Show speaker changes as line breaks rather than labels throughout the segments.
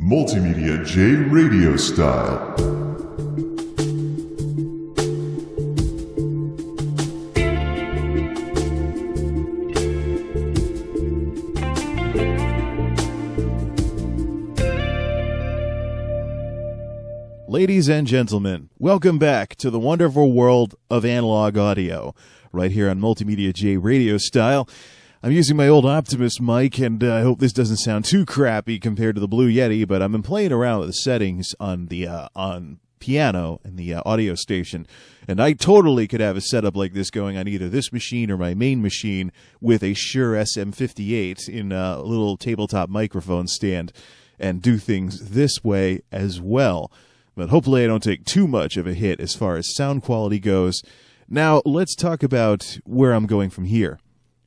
MultimediaJay radio style.
Ladies and gentlemen, welcome back to the wonderful world of analog audio, right here on MultimediaJay radio style. I'm using my old Optimus mic, and I hope this doesn't sound too crappy compared to the Blue Yeti, but I've been playing around with the settings on the on piano and the audio station, and I totally could have a setup like this going on either this machine or my main machine with a Shure SM-58 in a little tabletop microphone stand and do things this way as well. But hopefully I don't take too much of a hit as far as sound quality goes. Now, let's talk about where I'm going from here.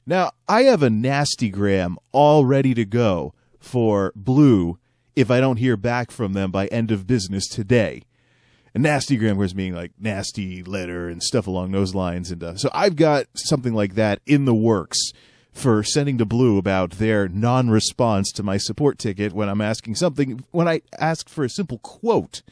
Now, I have a nastygram all ready to go for Blue if I don't hear back from them by end of business today. A nastygram was meaning like nasty letter and stuff along those lines. And so I've got something like that in the works for sending to Blue about their non-response to my support ticket when I'm asking something, when I ask for a simple quote.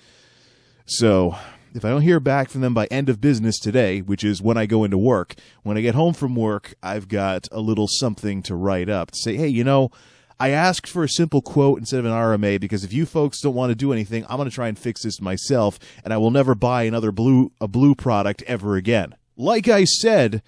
So if I don't hear back from them by end of business today, which is when I go into work, when I get home from work, I've got a little something to write up to say, hey, you know, I asked for a simple quote instead of an RMA because if you folks don't want to do anything, I'm going to try and fix this myself, and I will never buy another Blue product ever again. Like I said,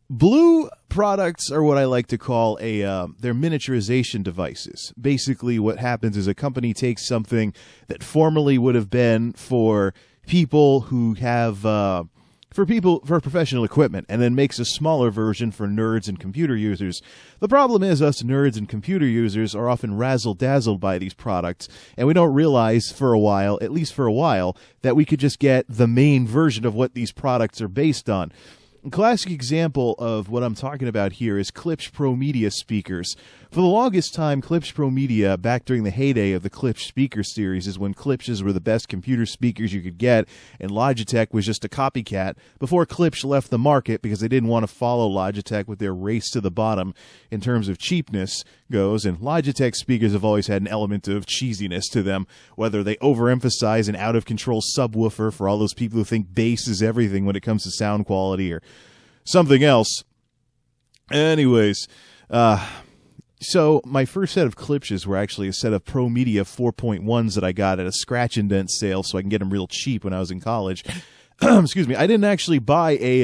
Blue products are what I like to call they're miniaturization devices. Basically, what happens is a company takes something that formerly would have been for people who have for professional equipment, and then makes a smaller version for nerds and computer users. The problem is us nerds and computer users are often razzle-dazzled by these products, and we don't realize for a while, at least for a while, that we could just get the main version of what these products are based on. A classic example of what I'm talking about here is Klipsch Pro Media speakers. For the longest time, Klipsch Pro Media, back during the heyday of the Klipsch speaker series, is when Klipsch's were the best computer speakers you could get, and Logitech was just a copycat, before Klipsch left the market because they didn't want to follow Logitech with their race to the bottom in terms of cheapness goes, and Logitech speakers have always had an element of cheesiness to them, whether they overemphasize an out-of-control subwoofer for all those people who think bass is everything when it comes to sound quality, or something else. Anyways, so my first set of Klipsch's were actually a set of Pro Media 4.1s that I got at a scratch and dent sale, so I can get them real cheap when I was in college. Excuse me. I didn't actually buy a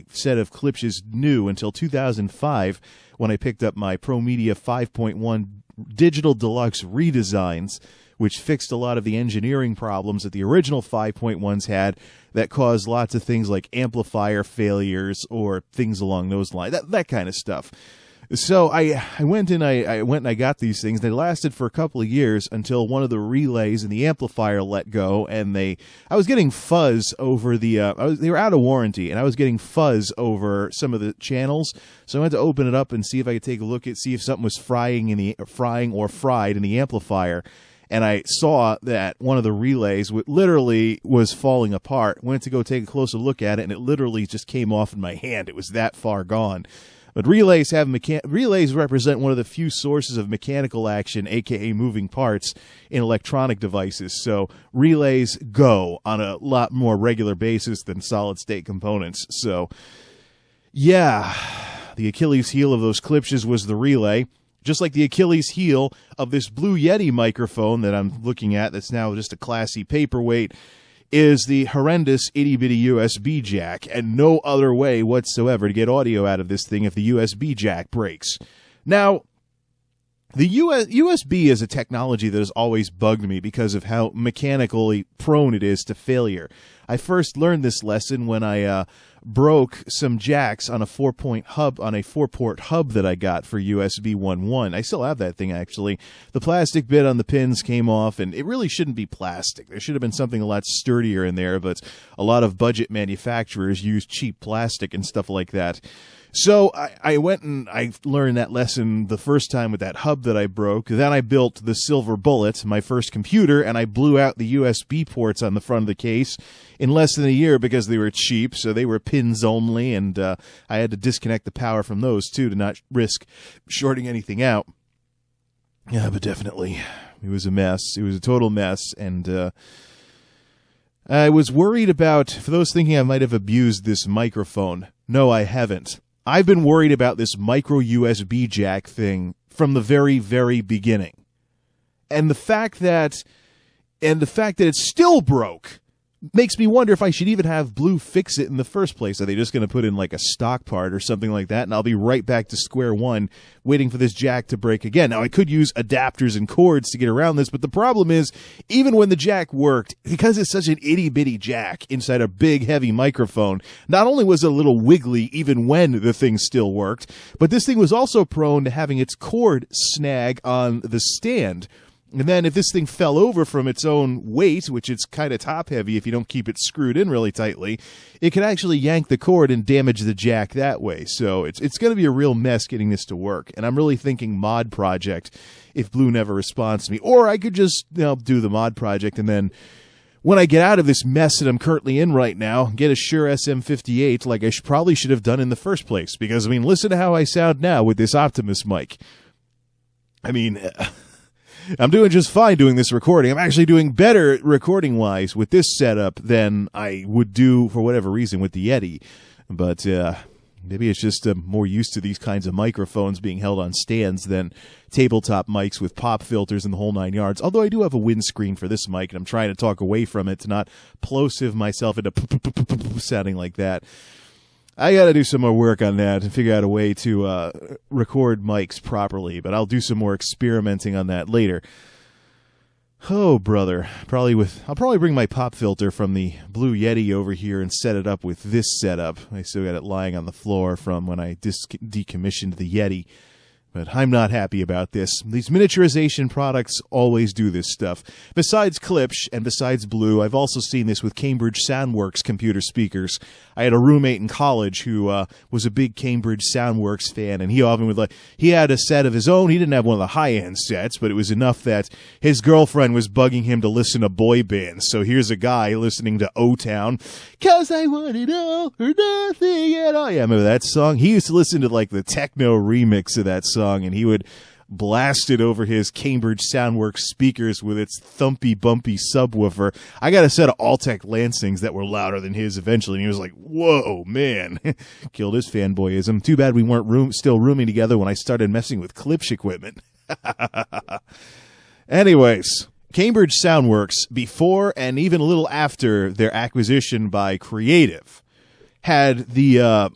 set of Klipsch's new until 2005 when I picked up my Pro Media 5.1 Digital Deluxe redesigns, which fixed a lot of the engineering problems that the original 5.1s had that caused lots of things like amplifier failures or things along those lines, that kind of stuff. So I went and I got these things. They lasted for a couple of years until one of the relays in the amplifier let go, and I was getting fuzz over the they were out of warranty, and I was getting fuzz over some of the channels. So I went to open it up and see if I could take a look at see if something was fried in the amplifier. And I saw that one of the relays literally was falling apart. Went to go take a closer look at it, and it literally just came off in my hand. It was that far gone. But relays represent one of the few sources of mechanical action, aka moving parts, in electronic devices. So relays go on a lot more regular basis than solid-state components. So, yeah, the Achilles heel of those Klipsch's was the relay. Just like the Achilles heel of this Blue Yeti microphone that I'm looking at that's now just a classy paperweight is the horrendous itty-bitty USB jack, and no other way whatsoever to get audio out of this thing if the USB jack breaks. Now, the USB is a technology that has always bugged me because of how mechanically prone it is to failure. I first learned this lesson when I broke some jacks on a 4-port hub that I got for USB 1.1. I still have that thing, actually. The plastic bit on the pins came off, and it really shouldn't be plastic. There should have been something a lot sturdier in there, but a lot of budget manufacturers use cheap plastic and stuff like that. So I went and I learned that lesson the first time with that hub that I broke. Then I built the Silver Bullet, my first computer, and I blew out the USB ports on the front of the case in less than a year because they were cheap, so they were pins only, and I had to disconnect the power from those, too, to not risk shorting anything out. Yeah, but definitely It was a mess. It was a total mess, and I was worried about, for those thinking I might have abused this microphone, no, I haven't. I've been worried about this micro USB jack thing from the very, very beginning. And the fact that it still broke makes me wonder if I should even have Blue fix it in the first place. Are they just going to put in like a stock part or something like that, and I'll be right back to square one waiting for this jack to break again? Now, I could use adapters and cords to get around this, but the problem is, even when the jack worked, because it's such an itty-bitty jack inside a big, heavy microphone, not only was it a little wiggly even when the thing still worked, but this thing was also prone to having its cord snag on the stand. And then if this thing fell over from its own weight, which it's kind of top-heavy if you don't keep it screwed in really tightly, it could actually yank the cord and damage the jack that way. So it's going to be a real mess getting this to work. And I'm really thinking mod project if Blue never responds to me. Or I could just do the mod project, and then when I get out of this mess that I'm currently in right now, get a Shure SM-58 like I probably should have done in the first place. Because, I mean, listen to how I sound now with this Optimus mic. I mean, I'm doing just fine doing this recording. I'm actually doing better recording-wise with this setup than I would do, for whatever reason, with the Yeti. But maybe it's just more used to these kinds of microphones being held on stands than tabletop mics with pop filters and the whole 9 yards. Although I do have a windscreen for this mic, and I'm trying to talk away from it to not plosive myself into sounding like that. I got to do some more work on that and figure out a way to record mics properly, but I'll do some more experimenting on that later. Oh, brother. I'll probably bring my pop filter from the Blue Yeti over here and set it up with this setup. I still got it lying on the floor from when I decommissioned the Yeti. But I'm not happy about this. These miniaturization products always do this stuff. Besides Klipsch and besides Blue, I've also seen this with Cambridge Soundworks computer speakers. I had a roommate in college who was a big Cambridge Soundworks fan, and he had a set of his own. He didn't have one of the high-end sets, but it was enough that his girlfriend was bugging him to listen to boy bands. So here's a guy listening to O-Town, 'cause I want it all or nothing at all. Yeah, remember that song? He used to listen to like the techno remix of that song, and he would blast it over his Cambridge Soundworks speakers with its thumpy, bumpy subwoofer. I got a set of Altec Lansings that were louder than his eventually, and he was like, whoa, man. Killed his fanboyism. Too bad we weren't still rooming together when I started messing with Klipsch equipment. Anyways, Cambridge Soundworks, before and even a little after their acquisition by Creative, had the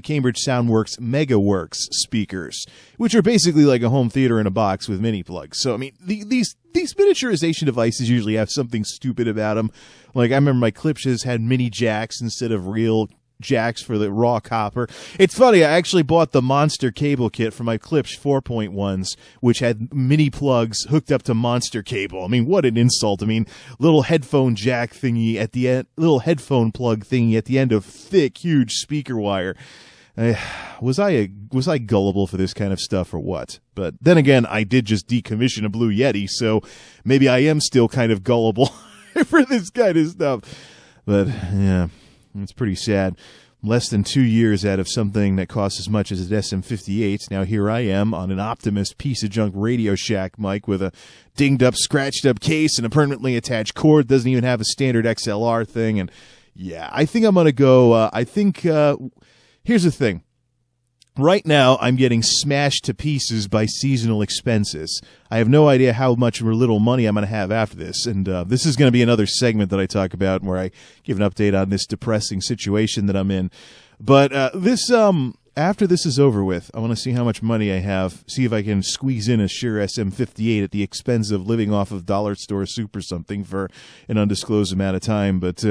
Cambridge Soundworks MegaWorks speakers, which are basically like a home theater in a box with mini plugs. So I mean, these miniaturization devices usually have something stupid about them. Like I remember my Klipsch's had mini jacks instead of real jacks for the raw copper. It's funny, I actually bought the Monster cable kit for my Klipsch 4.1s, which had mini plugs hooked up to Monster cable. I mean, what an insult. I mean, little headphone jack thingy at the end, little headphone plug thingy at the end of thick, huge speaker wire. Was I gullible for this kind of stuff or what? But then again, I did just decommission a Blue Yeti, so maybe I am still kind of gullible for this kind of stuff. But yeah, it's pretty sad. Less than 2 years out of something that costs as much as an SM-58. Now here I am on an Optimus piece of junk Radio Shack mic with a dinged up, scratched up case and a permanently attached cord. Doesn't even have a standard XLR thing. And yeah, I think I'm going to go, here's the thing. Right now, I'm getting smashed to pieces by seasonal expenses. I have no idea how much or little money I'm going to have after this, and this is going to be another segment that I talk about where I give an update on this depressing situation that I'm in. But after this is over with, I want to see how much money I have, see if I can squeeze in a Shure SM-58 at the expense of living off of dollar store soup or something for an undisclosed amount of time, but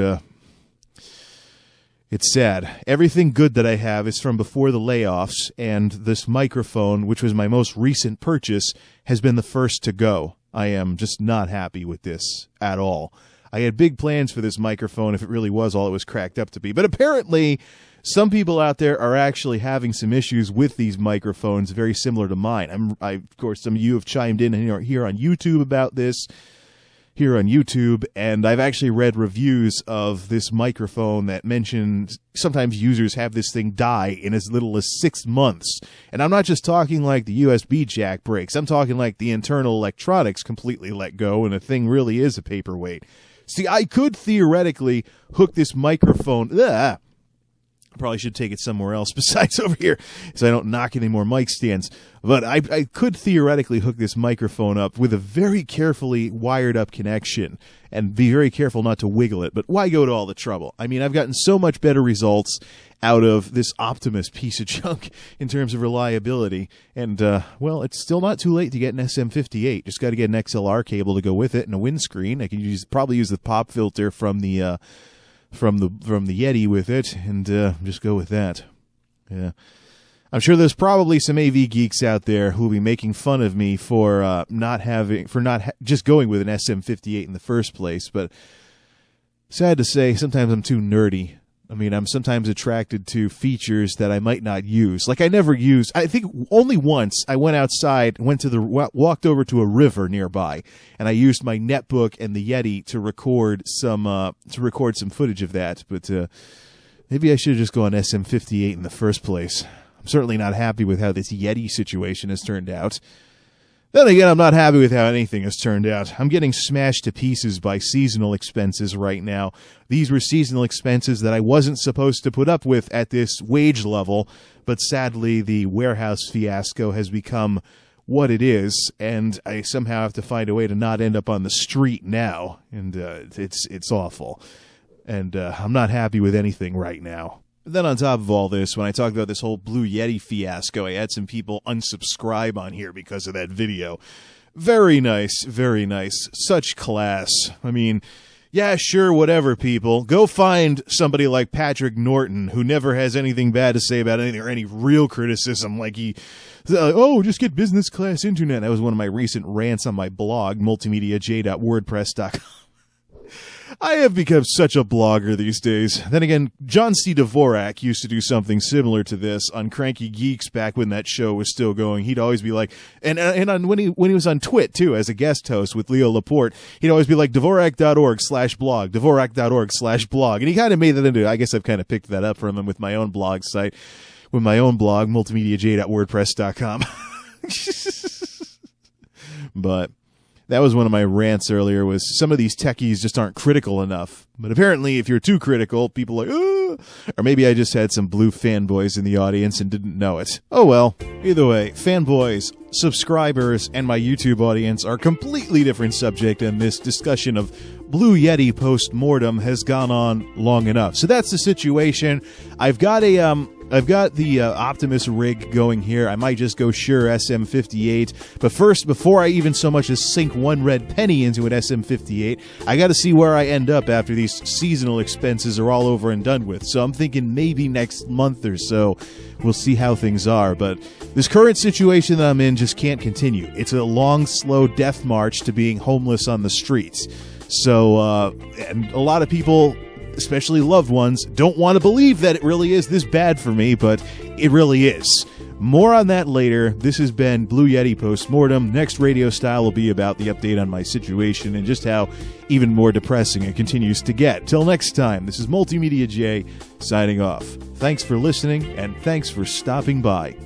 it's sad. Everything good that I have is from before the layoffs, and this microphone, which was my most recent purchase, has been the first to go. I am just not happy with this at all. I had big plans for this microphone if it really was all it was cracked up to be. But apparently, some people out there are actually having some issues with these microphones very similar to mine. Of course, some of you have chimed in here on YouTube about this. here on YouTube, and I've actually read reviews of this microphone that mention sometimes users have this thing die in as little as 6 months. And I'm not just talking like the USB jack breaks. I'm talking like the internal electronics completely let go, and the thing really is a paperweight. See, I could theoretically hook this microphone... Probably should take it somewhere else besides over here so I don't knock any more mic stands. But I could theoretically hook this microphone up with a very carefully wired up connection and be very careful not to wiggle it. But why go to all the trouble? I mean, I've gotten so much better results out of this Optimus piece of junk in terms of reliability. And, well, it's still not too late to get an SM-58. Just got to get an XLR cable to go with it and a windscreen. I can probably use the pop filter from the Yeti with it, and just go with that. Yeah, I'm sure there's probably some AV geeks out there who will be making fun of me for not just going with an SM-58 in the first place. But sad to say, sometimes I'm too nerdy. I mean, I'm sometimes attracted to features that I might not use. Like I think only once I went outside, walked over to a river nearby, and I used my netbook and the Yeti to record some footage of that. But maybe I should just go on SM-58 in the first place. I'm certainly not happy with how this Yeti situation has turned out. Then again, I'm not happy with how anything has turned out. I'm getting smashed to pieces by seasonal expenses right now. These were seasonal expenses that I wasn't supposed to put up with at this wage level, but sadly the warehouse fiasco has become what it is, and I somehow have to find a way to not end up on the street now, and it's awful. And I'm not happy with anything right now. Then on top of all this, when I talked about this whole Blue Yeti fiasco, I had some people unsubscribe on here because of that video. Very nice, very nice. Such class. I mean, yeah, sure, whatever, people. Go find somebody like Patrick Norton, who never has anything bad to say about anything or any real criticism, like just get business class internet. That was one of my recent rants on my blog, MultimediaJay.wordpress.com. I have become such a blogger these days. Then again, John C. Dvorak used to do something similar to this on Cranky Geeks back when that show was still going. He'd always be like, when he was on Twit too as a guest host with Leo Laporte, he'd always be like Dvorak.org/blog, Dvorak.org/blog, and he kind of made that into. I guess I've kind of picked that up from him with my own blog site, with my own blog, MultimediaJay.wordpress.com. But that was one of my rants earlier, was some of these techies just aren't critical enough. But apparently, if you're too critical, people are like, ugh! Or maybe I just had some blue fanboys in the audience and didn't know it. Oh well. Either way, fanboys, subscribers, and my YouTube audience are a completely different subject, and this discussion of Blue Yeti post-mortem has gone on long enough. So that's the situation. I've got the Optimus rig going here. I might just go Shure SM-58. But first, before I even so much as sink one red penny into an SM-58, I got to see where I end up after these seasonal expenses are all over and done with. So I'm thinking maybe next month or so we'll see how things are. But this current situation that I'm in just can't continue. It's a long, slow death march to being homeless on the streets. So, and a lot of people, especially loved ones, don't want to believe that it really is this bad for me, but it really is. More on that later. This has been Blue Yeti Postmortem. Next Radio Style will be about the update on my situation and just how even more depressing it continues to get. Till next time, this is Multimedia Jay signing off. Thanks for listening, and thanks for stopping by.